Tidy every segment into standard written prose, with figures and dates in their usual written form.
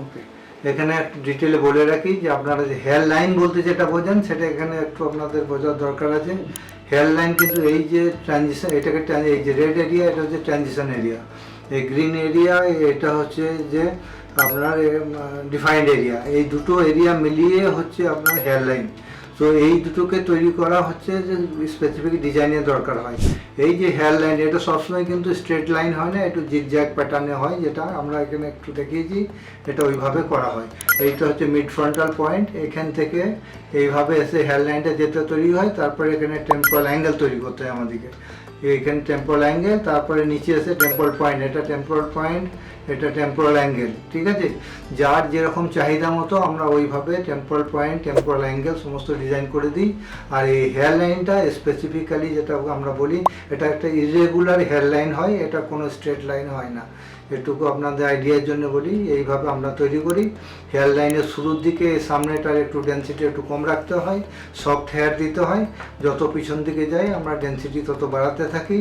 ওকে, এখানে একটু ডিটেলে বলে রাখি যে আপনারা যে হেয়ার লাইন বলতে যেটা বোঝেন সেটা এখানে একটু আপনাদের বোঝার দরকার আছে। হেয়ার লাইন কিন্তু এই যে ট্রানজিশন, এটাকে এই যে রেড এরিয়া এটা হচ্ছে ট্রানজিশন এরিয়া, এই গ্রিন এরিয়া এটা হচ্ছে যে আপনার ডিফাইন্ড এরিয়া, এই দুটো এরিয়া মিলিয়ে হচ্ছে আপনার হেয়ার লাইন। তো এই দুটোকে তৈরি করা হচ্ছে যে স্পেসিফিক ডিজাইনের দরকার হয়। এই যে হেয়ার লাইন এটা সবসময় কিন্তু স্ট্রেট লাইন হয় না, একটু জিগজ্যাগ প্যাটার্নে হয়, যেটা আমরা এখানে একটু দেখিয়েছি, এটা ওইভাবে করা হয়। এইটা হচ্ছে মিড ফ্রন্টাল পয়েন্ট, এখান থেকে এইভাবে এসে হেয়ার লাইনটা যেতে তৈরি হয়, তারপরে এখানে টেম্পোরাল অ্যাঙ্গেল তৈরি করতে হয় আমাদেরকে, এখানে টেম্পোরাল অ্যাঙ্গেল, তারপরে নিচে এসে টেম্পোরাল পয়েন্ট, এটা টেম্পোরাল পয়েন্ট, এটা টেম্পোরাল অ্যাঙ্গেল। ঠিক আছে, যার যেরকম চাহিদা মতো আমরা ওইভাবে টেম্পোরাল পয়েন্ট, টেম্পোরাল অ্যাঙ্গেল সমস্ত ডিজাইন করে দিই। আর এই হেয়ার লাইনটা স্পেসিফিক্যালি যেটা আমরা বলি, এটা একটা ইরেগুলার হেয়ার লাইন হয়, এটা কোনো স্ট্রেট লাইন হয় না। এটুকু আপনাদের আইডিয়ার জন্য বলি, এইভাবে আমরা তৈরি করি। হেয়ার লাইনের শুরুর দিকে সামনেটার একটু ডেন্সিটি একটু কম রাখতে হয়, সফট হেয়ার দিতে হয়, যত পিছন দিকে যাই আমরা ডেন্সিটি তত বাড়াতে থাকি,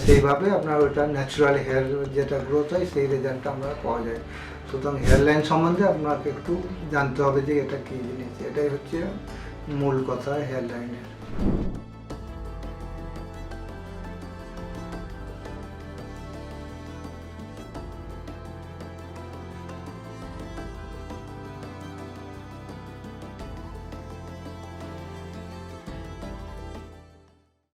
সেইভাবে আপনার ওটা ন্যাচারাল হেয়ার যেটা গ্রোথ হয় সেই রেজাল্টটা আমরা পাওয়া যায়। সুতরাং হেয়ার লাইন সম্বন্ধে আপনাকে একটু জানতে হবে যে এটা কী জিনিস, এটাই হচ্ছে মূল কথা হেয়ার লাইনের।